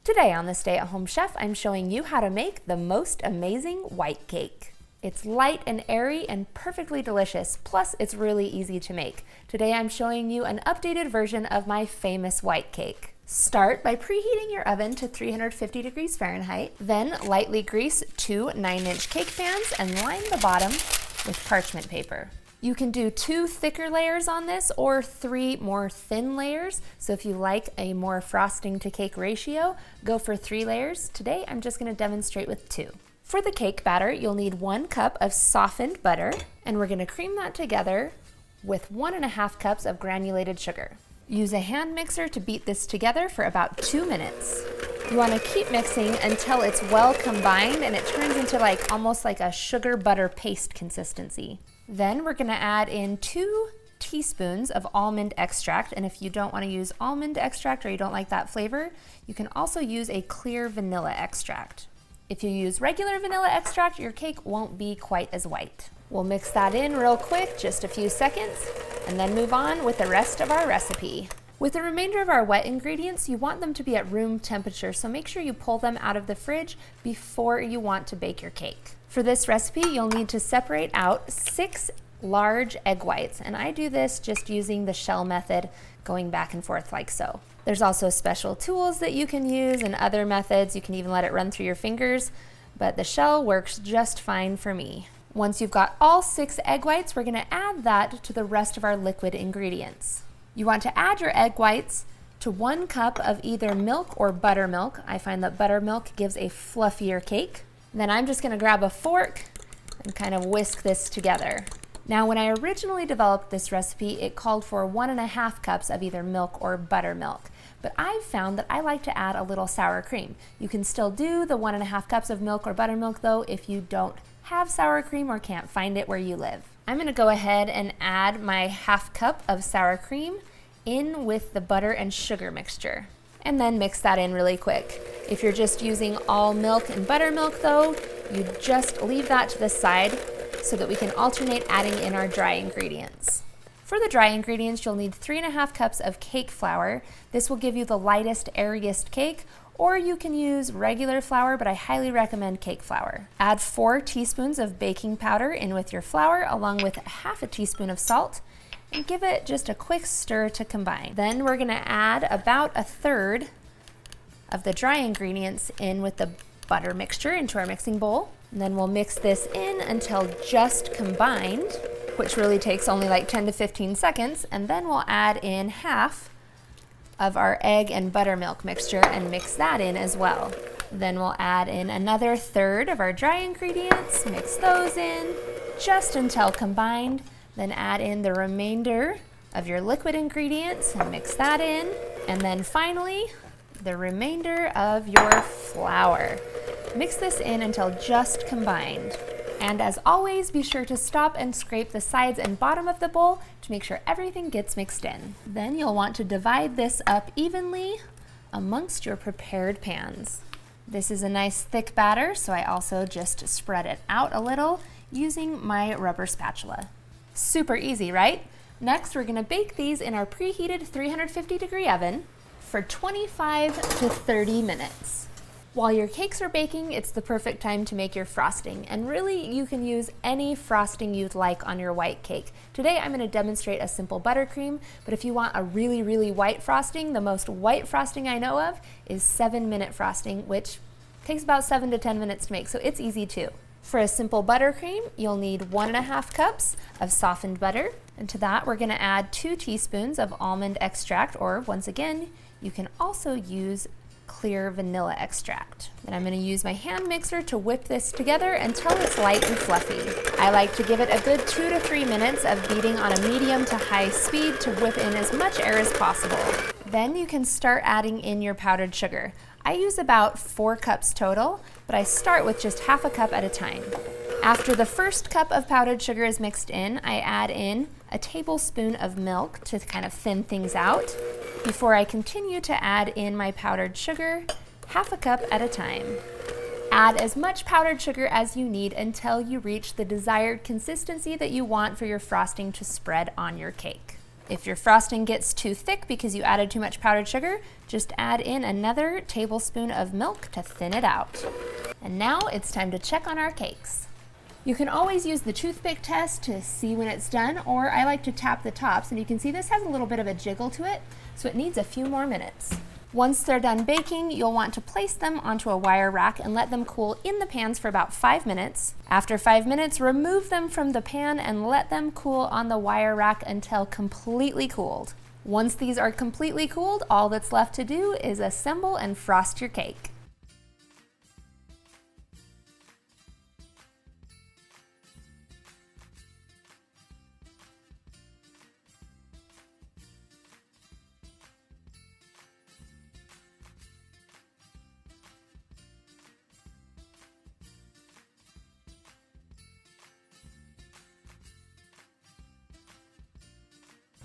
Today on the Stay at Home Chef, I'm showing you how to make the most amazing white cake. It's light and airy and perfectly delicious, plus it's really easy to make. Today I'm showing you an updated version of my famous white cake. Start by preheating your oven to 350 degrees Fahrenheit, then lightly grease 2 9-inch cake pans and line the bottom with parchment paper. You can do 2 thicker layers on this or 3 more thin layers. So if you like a more frosting to cake ratio, go for 3 layers. Today I'm just going to demonstrate with 2. For the cake batter, you'll need 1 cup of softened butter, and we're going to cream that together with 1.5 cups of granulated sugar. Use a hand mixer to beat this together for about 2 minutes. You want to keep mixing until it's well combined and it turns into almost like a sugar butter paste consistency. Then we're going to add in 2 teaspoons of almond extract, and if you don't want to use almond extract or you don't like that flavor, you can also use a clear vanilla extract. If you use regular vanilla extract, your cake won't be quite as white. We'll mix that in real quick, just a few seconds, and then move on with the rest of our recipe. With the remainder of our wet ingredients, you want them to be at room temperature, so make sure you pull them out of the fridge before you want to bake your cake. For this recipe, you'll need to separate out 6 large egg whites, and I do this just using the shell method, going back and forth like so. There's also special tools that you can use and other methods. You can even let it run through your fingers, but the shell works just fine for me. Once you've got all 6 egg whites, we're going to add that to the rest of our liquid ingredients. You want to add your egg whites to 1 cup of either milk or buttermilk. I find that buttermilk gives a fluffier cake. Then I'm just going to grab a fork and kind of whisk this together. Now, when I originally developed this recipe, it called for 1.5 cups of either milk or buttermilk. But I've found that I like to add a little sour cream. You can still do the 1.5 cups of milk or buttermilk though if you don't have sour cream or can't find it where you live. I'm going to go ahead and add my 1/2 cup of sour cream in with the butter and sugar mixture, and then mix that in really quick. If you're just using all milk and buttermilk though, you just leave that to the side so that we can alternate adding in our dry ingredients. For the dry ingredients, you'll need 3.5 cups of cake flour. This will give you the lightest, airiest cake, or you can use regular flour, but I highly recommend cake flour. Add 4 teaspoons of baking powder in with your flour, along with 1/2 teaspoon of salt, and give it just a quick stir to combine. Then we're going to add about 1/3 of the dry ingredients in with the butter mixture into our mixing bowl. And then we'll mix this in until just combined, which really takes only 10 to 15 seconds. And then we'll add in 1/2 of our egg and buttermilk mixture and mix that in as well. Then we'll add in another 1/3 of our dry ingredients, mix those in just until combined. Then add in the remainder of your liquid ingredients and mix that in. And then finally, the remainder of your flour. Mix this in until just combined. And as always, be sure to stop and scrape the sides and bottom of the bowl to make sure everything gets mixed in. Then you'll want to divide this up evenly amongst your prepared pans. This is a nice thick batter, so I also just spread it out a little using my rubber spatula. Super easy, right? Next, we're going to bake these in our preheated 350 degree oven for 25 to 30 minutes. While your cakes are baking, it's the perfect time to make your frosting, and really you can use any frosting you'd like on your white cake. Today I'm going to demonstrate a simple buttercream, but if you want a really, really white frosting, the most white frosting I know of is 7-minute frosting, which takes about 7 to 10 minutes to make, so it's easy too. For a simple buttercream, you'll need 1.5 cups of softened butter, and to that we're going to add 2 teaspoons of almond extract, or once again, you can also use clear vanilla extract. Then I'm going to use my hand mixer to whip this together until it's light and fluffy. I like to give it a good 2 to 3 minutes of beating on a medium to high speed to whip in as much air as possible. Then you can start adding in your powdered sugar. I use about 4 cups total, but I start with just 1/2 cup at a time. After the first cup of powdered sugar is mixed in, I add in a tablespoon of milk to kind of thin things out before I continue to add in my powdered sugar, 1/2 cup at a time. Add as much powdered sugar as you need until you reach the desired consistency that you want for your frosting to spread on your cake. If your frosting gets too thick because you added too much powdered sugar, just add in another tablespoon of milk to thin it out. And now it's time to check on our cakes. You can always use the toothpick test to see when it's done, or I like to tap the tops, and you can see this has a little bit of a jiggle to it, so it needs a few more minutes. Once they're done baking, you'll want to place them onto a wire rack and let them cool in the pans for about 5 minutes. After 5 minutes, remove them from the pan and let them cool on the wire rack until completely cooled. Once these are completely cooled, all that's left to do is assemble and frost your cake.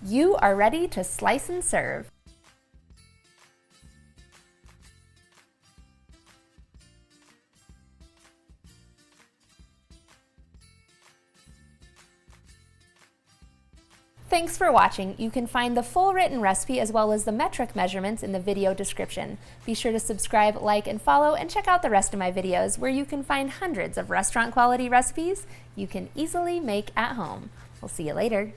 You are ready to slice and serve. Thanks for watching. You can find the full written recipe as well as the metric measurements in the video description. Be sure to subscribe, like, and follow, and check out the rest of my videos where you can find hundreds of restaurant quality recipes you can easily make at home. We'll see you later.